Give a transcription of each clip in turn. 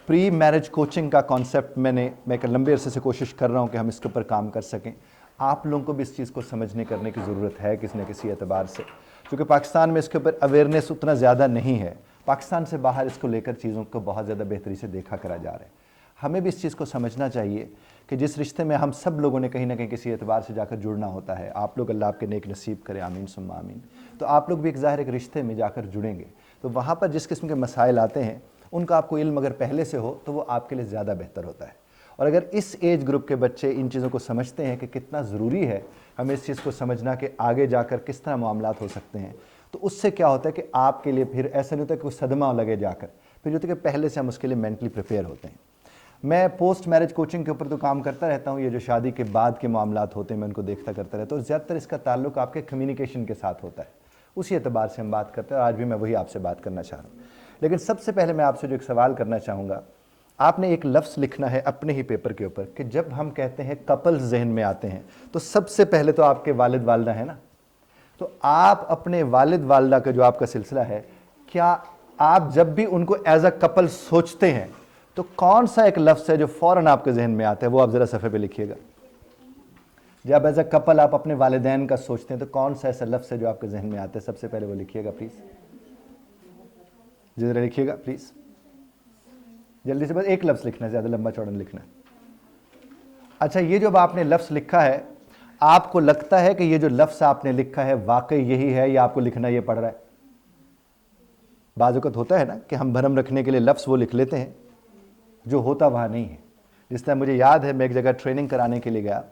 Pre marriage coaching का concept मैं एक लंबे अरसे से कोशिश कर रहा हूँ कि हम इसके ऊपर काम कर सकें। आप लोगों को भी इस चीज़ को समझने करने की ज़रूरत है किसी न किसी एतबार से, क्योंकि पाकिस्तान में इसके ऊपर अवेयरनेस उतना ज़्यादा नहीं है। पाकिस्तान से बाहर इसको लेकर चीज़ों को बहुत ज़्यादा बेहतरी से देखा करा जा रहा है। हमें भी इस चीज़ को समझना चाहिए कि जिस रिश्ते में हम सब लोगों ने कहीं ना कहीं किसी एतबार से जाकर जुड़ना होता है, आप लोग अल्लाह आपके नेक नसीब करें, आमीन सुम्मा आमीन, तो आप लोग भी एक ज़ाहिर एक रिश्ते में जाकर जुड़ेंगे। तो वहाँ पर जिस किस्म के मसाइल आते हैं उनका आपको इल्म अगर पहले से हो तो वो आपके लिए ज़्यादा बेहतर होता है। और अगर इस एज ग्रुप के बच्चे इन चीज़ों को समझते हैं कि कितना ज़रूरी है हमें इस चीज़ को समझना कि आगे जाकर किस तरह मामलात हो सकते हैं, तो उससे क्या होता है कि आपके लिए फिर ऐसा नहीं होता कि कोई सदमा लगे जाकर, फिर जो होता है कि पहले से हम उसके लिए मेंटली प्रिपेयर होते हैं। मैं पोस्ट मैरिज कोचिंग के ऊपर तो काम करता रहता हूँ, ये जो शादी के बाद के मामलात होते हैं मैं उनको देखता करता रहता हूँ। ज़्यादातर इसका ताल्लुक आपके कम्युनिकेशन के साथ होता है, उसी एतबार से हम बात करते हैं। आज भी मैं वही आपसे बात करना चाह रहा हूँ। लेकिन सबसे पहले मैं आपसे जो एक सवाल करना चाहूँगा, आपने एक लफ्ज़ लिखना है अपने ही पेपर के ऊपर कि जब हम कहते हैं कपल्स जहन में आते हैं तो सबसे पहले तो आपके वालिद वालदा है ना, तो आप अपने वालिद वालदा का जो आपका सिलसिला है, क्या आप जब भी उनको एज अ कपल सोचते हैं तो कौन सा एक लफ्ज़ है जो फ़ौरन आपके जहन में आता है, वो आप ज़रा सफ़े पे लिखिएगा। जब एज अ कपल आप अपने वालिदैन का सोचते हैं तो कौन सा ऐसा लफ्ज़ है जो आपके जहन में आता है, सबसे पहले वो लिखिएगा प्लीज़, ज़रा लिखिएगा प्लीज़, जल्दी से, बस एक लफ्ज़ लिखना है, ज़्यादा लंबा चौड़ा लिखना है। अच्छा, ये जो आपने लफ्ज़ लिखा है, आपको लगता है कि ये जो लफ्ज़ आपने लिखा है वाकई यही है या आपको लिखना ये पड़ रहा है? बाज़ वक़्त होता है ना कि हम भरम रखने के लिए लफ्ज़ वो लिख लेते हैं जो होता वहाँ नहीं है। जिस तरह मुझे याद है, मैं एक जगह ट्रेनिंग कराने के लिए गया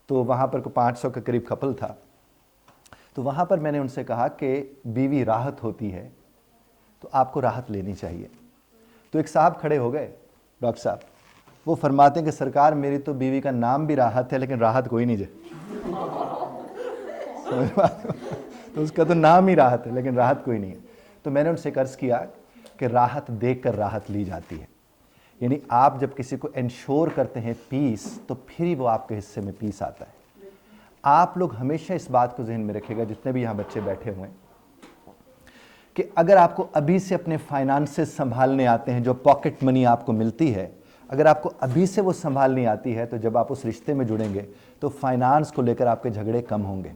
तो वहाँ पर 500 के करीब कपल था, तो वहाँ पर मैंने उनसे कहा कि बीवी राहत होती है तो आपको राहत लेनी चाहिए। तो एक साहब खड़े हो गए, डॉक्टर साहब, वो फरमाते हैं कि सरकार मेरी तो बीवी का नाम भी राहत है लेकिन राहत कोई नहीं है। तो उसका तो नाम ही राहत है लेकिन राहत कोई नहीं है। तो मैंने उनसे कर्ज किया कि राहत देखकर राहत ली जाती है, यानी आप जब किसी को इंश्योर करते हैं पीस तो फिर ही वो आपके हिस्से में पीस आता है। आप लोग हमेशा इस बात को जहन में रखिएगा, जितने भी यहाँ बच्चे बैठे हुए हैं, कि अगर आपको अभी से अपने फाइनेंसेस संभालने आते हैं, जो पॉकेट मनी आपको मिलती है, अगर आपको अभी से वो संभालनी आती है तो जब आप उस रिश्ते में जुड़ेंगे तो फाइनेंस को लेकर आपके झगड़े कम होंगे,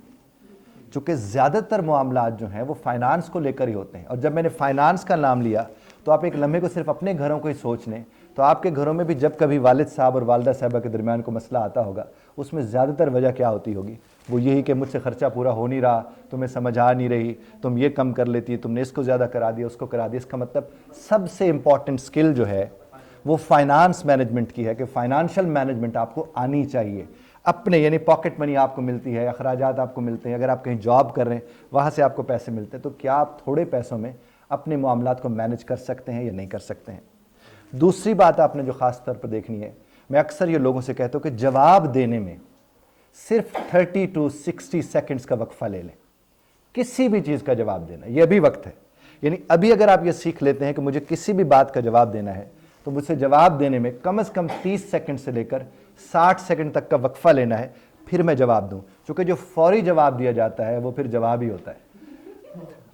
चूँकि ज़्यादातर मामलात जो हैं वो फाइनेंस को लेकर ही होते हैं। और जब मैंने फाइनेंस का नाम लिया तो आप एक लम्हे को सिर्फ अपने घरों को ही सोच लें, तो आपके घरों में भी जब कभी वालिद साहब और वालदा साहबा के दरमियान को मसला आता होगा, उसमें ज़्यादातर वजह क्या होती होगी? वो यही कि मुझसे खर्चा पूरा हो नहीं रहा, तुम्हें समझ आ नहीं रही, तुम ये कम कर लेती, तुमने इसको ज़्यादा करा दिया, उसको करा दिया। इसका मतलब सबसे इम्पॉर्टेंट स्किल जो है वो फाइनेंस मैनेजमेंट की है कि फाइनेंशियल मैनेजमेंट आपको आनी चाहिए। अपने यानी पॉकेट मनी आपको मिलती है, अखराजात आपको मिलते हैं, अगर आप कहीं जॉब कर रहे हैं वहाँ से आपको पैसे मिलते हैं, तो क्या आप थोड़े पैसों में अपने मामलात को मैनेज कर सकते हैं या नहीं कर सकते हैं? दूसरी बात आपने जो ख़ास तौर पर देखनी है, मैं अक्सर ये लोगों से कहता हूँ कि जवाब देने में सिर्फ 30 to 60 सेकंड्स का वक्फा ले लें, किसी भी चीज़ का जवाब देना, ये अभी वक्त है। यानी अभी अगर आप ये सीख लेते हैं कि मुझे किसी भी बात का जवाब देना है तो मुझसे जवाब देने में कम से कम 30 सेकंड से लेकर 60 सेकंड तक का वक्फा लेना है, फिर मैं जवाब दूं। क्योंकि जो फौरी जवाब दिया जाता है वो फिर जवाब ही होता है,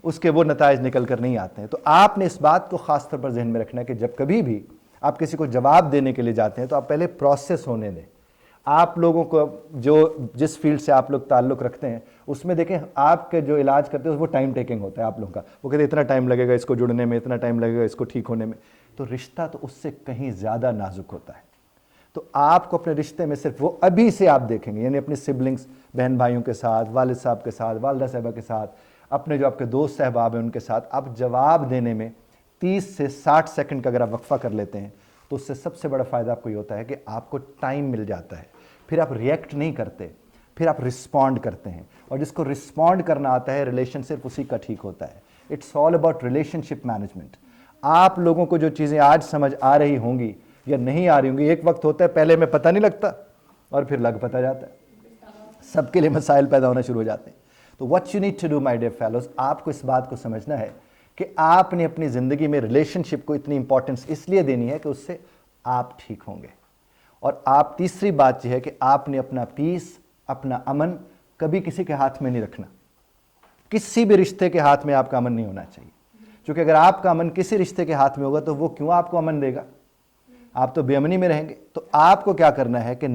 उसके वो नताइज निकल कर नहीं आते हैं। तो आपने इस बात को ख़ास तौर पर जहन में रखना है कि जब कभी भी आप किसी को जवाब देने के लिए जाते हैं तो आप पहले प्रोसेस होने दें। आप लोगों को जो जिस फील्ड से आप लोग ताल्लुक़ रखते हैं उसमें देखें, आपके जो इलाज करते हैं वो टाइम टेकिंग होता है आप लोगों का। वो कहते हैं इतना टाइम लगेगा इसको जुड़ने में, इतना टाइम लगेगा इसको ठीक होने में, तो रिश्ता तो उससे कहीं ज़्यादा नाजुक होता है। तो आपको अपने रिश्ते में सिर्फ वो अभी से आप देखेंगे, यानी अपने सिबलिंग्स, बहन भाइयों के साथ, वालिद साहब के साथ, वालदा साहबा के साथ, अपने जो आपके दोस्त सहबाब हैं उनके साथ, आप जवाब देने में 30 से 60 सेकंड का अगर आप वक्फा कर लेते हैं तो उससे सबसे बड़ा फ़ायदा आपको ये होता है कि आपको टाइम मिल जाता है, फिर आप रिएक्ट नहीं करते, फिर आप रिस्पॉन्ड करते हैं। और जिसको रिस्पॉन्ड करना आता है, रिलेशन सिर्फ उसी का ठीक होता है। It's all about relationship management. आप लोगों को जो चीज़ें आज समझ आ रही होंगी या नहीं आ रही होंगी, एक वक्त होता है पहले में पता नहीं लगता और फिर लग पता जाता है, सबके लिए मसाइल पैदा होना शुरू हो जाते हैं। तो what you need to do my dear fellows, आपको इस बात को समझना है कि आपने अपनी ज़िंदगी में रिलेशनशिप को इतनी इंपॉर्टेंस इसलिए देनी है कि उससे आप ठीक होंगे। और आप तीसरी बात यह है कि आपने अपना पीस, अपना अमन कभी किसी के हाथ में नहीं रखना। किसी भी रिश्ते के हाथ में आपका अमन नहीं होना चाहिए। چونکہ اگر آپ کا امن کسی رشتے کے ہاتھ میں ہوگا تو وہ کیوں آپ کو امن دے گا؟ آپ تو بے امنی میں رہیں گے. تو آپ کو کیا کرنا ہے کہ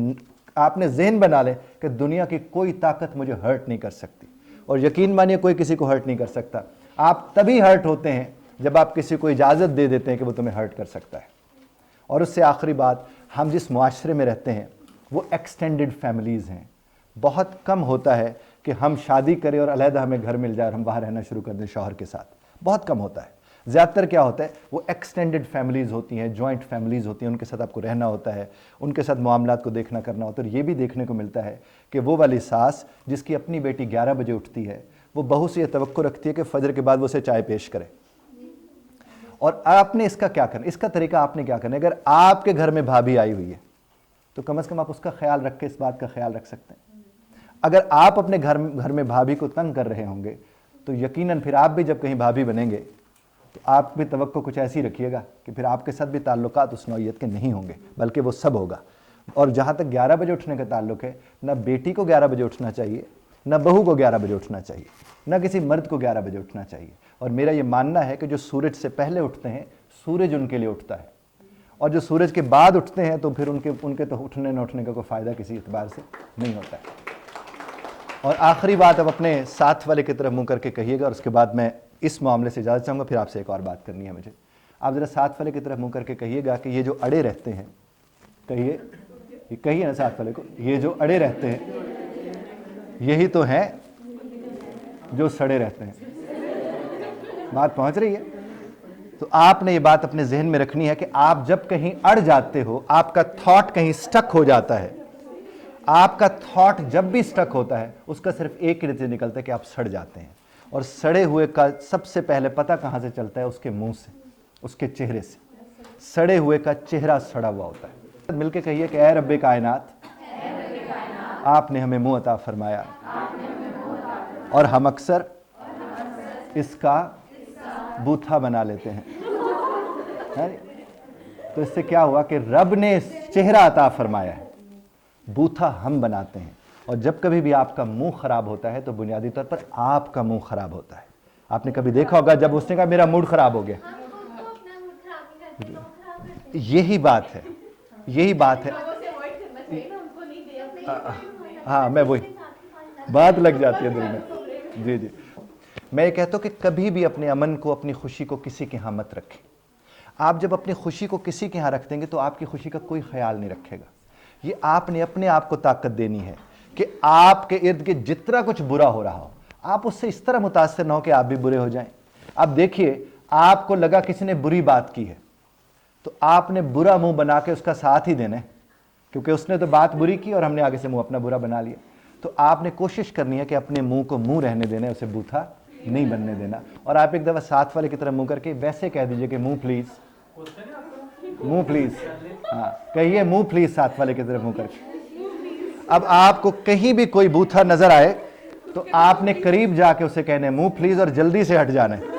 آپ نے ذہن بنا لیں کہ دنیا کی کوئی طاقت مجھے ہرٹ نہیں کر سکتی, اور یقین مانیے کوئی کسی کو ہرٹ نہیں کر سکتا. آپ تبھی ہرٹ ہوتے ہیں جب آپ کسی کو اجازت دے دیتے ہیں کہ وہ تمہیں ہرٹ کر سکتا ہے. اور اس سے آخری بات, ہم جس معاشرے میں رہتے ہیں وہ ایکسٹینڈڈ فیملیز ہیں. بہت کم ہوتا ہے کہ ہم شادی کریں اور علیحدہ ہمیں گھر مل جائے اور ہم باہر رہنا شروع کر دیں شوہر کے ساتھ. بہت کم ہوتا ہے. زیادہ تر کیا ہوتا ہے, وہ ایکسٹینڈڈ فیملیز ہوتی ہیں, جوائنٹ فیملیز ہوتی ہیں, ان کے ساتھ آپ کو رہنا ہوتا ہے, ان کے ساتھ معاملات کو دیکھنا کرنا ہوتا ہے. اور یہ بھی دیکھنے کو ملتا ہے کہ وہ والی ساس جس کی اپنی بیٹی 11 بجے اٹھتی ہے, وہ بہو سے یہ توقع رکھتی ہے کہ فجر کے بعد وہ اسے چائے پیش کرے. اور آپ نے اس کا کیا کرنا, اس کا طریقہ آپ نے کیا کرنا ہے, اگر آپ کے گھر میں بھابھی آئی ہوئی ہے تو کم از کم آپ اس کا خیال رکھ کے اس بات کا خیال رکھ سکتے ہیں. اگر آپ اپنے گھر میں بھابھی کو تنگ کر رہے ہوں گے تو یقیناً پھر آپ بھی جب کہیں بھابھی بنیں گے تو آپ بھی توقع کچھ ایسی رکھیے گا کہ پھر آپ کے ساتھ بھی تعلقات اس نوعیت کے نہیں ہوں گے, بلکہ وہ سب ہوگا. اور جہاں تک 11 بجے اٹھنے کا تعلق ہے, نہ بیٹی کو 11 بجے اٹھنا چاہیے, نہ بہو کو 11 بجے اٹھنا چاہیے, نہ کسی مرد کو 11 بجے اٹھنا چاہیے. اور میرا یہ ماننا ہے کہ جو سورج سے پہلے اٹھتے ہیں سورج ان کے لیے اٹھتا ہے, اور جو سورج کے بعد اٹھتے ہیں تو پھر ان کے تو اٹھنے نہ اٹھنے کا کوئی فائدہ کسی اعتبار سے نہیں ہوتا ہے. اور آخری بات اب اپنے ساتھ والے کی طرف منہ کر کے کہیے گا, اور اس کے بعد میں اس معاملے سے اجازت چاہوں گا, پھر آپ سے ایک اور بات کرنی ہے مجھے. آپ ذرا ساتھ والے کی طرف منہ کر کے کہیے گا کہ یہ جو اڑے رہتے ہیں, کہیے نا ساتھ والے کو, یہ جو اڑے رہتے ہیں یہی تو ہیں جو سڑے رہتے ہیں. بات پہنچ رہی ہے؟ تو آپ نے یہ بات اپنے ذہن میں رکھنی ہے کہ آپ جب کہیں اڑ جاتے ہو, آپ کا تھاٹ کہیں سٹک ہو جاتا ہے, آپ کا تھاٹ جب بھی سٹک ہوتا ہے اس کا صرف ایک ہی نتیجہ نکلتا ہے کہ آپ سڑ جاتے ہیں. اور سڑے ہوئے کا سب سے پہلے پتہ کہاں سے چلتا ہے؟ اس کے منہ سے, اس کے چہرے سے. سڑے ہوئے کا چہرہ سڑا ہوا ہوتا ہے. مل کے کہیے کہ اے رب کائنات, آپ نے ہمیں منہ عطا فرمایا اور ہم اکثر اس کا بوتھا بنا لیتے ہیں. تو اس سے کیا ہوا کہ رب نے چہرہ عطا فرمایا ہے, بوتھا ہم بناتے ہیں. اور جب کبھی بھی آپ کا منہ خراب ہوتا ہے تو بنیادی طور پر آپ کا منہ خراب ہوتا ہے. آپ نے کبھی دیکھا ہوگا جب اس نے کہا میرا موڈ خراب ہو گیا, یہی بات ہے, یہی بات ہے. ہاں میں وہی بات لگ جاتی ہے دل میں. جی جی, میں یہ کہتا ہوں کہ کبھی بھی اپنے امن کو, اپنی خوشی کو کسی کے ہاں مت رکھیں. آپ جب اپنی خوشی کو کسی کے ہاں رکھ دیں گے تو آپ کی خوشی کا کوئی خیال نہیں رکھے گا. یہ آپ نے اپنے آپ کو طاقت دینی ہے کہ آپ کے ارد گرد جتنا کچھ برا ہو رہا ہو آپ اس سے اس طرح متاثر نہ ہو کہ آپ بھی برے ہو جائیں. اب دیکھیے, آپ کو لگا کسی نے بری بات کی ہے تو آپ نے برا منہ بنا کے اس کا ساتھ ہی دینا ہے, کیونکہ اس نے تو بات بری کی اور ہم نے آگے سے منہ اپنا برا بنا لیا. تو آپ نے کوشش کرنی ہے کہ اپنے منہ کو منہ رہنے دینا ہے, اسے بوتھا نہیں بننے دینا. اور آپ ایک دفعہ ساتھ والے کی طرف منہ کر کے ویسے کہہ دیجئے کہ منہ پلیز, منہ پلیز. ہاں کہیے منہ پلیز ساتھ والے کی طرف منہ کر کے. اب آپ کو کہیں بھی کوئی بوتھا نظر آئے تو آپ نے قریب جا کے اسے کہنا ہے منہ پلیز, اور جلدی سے ہٹ جانا ہے.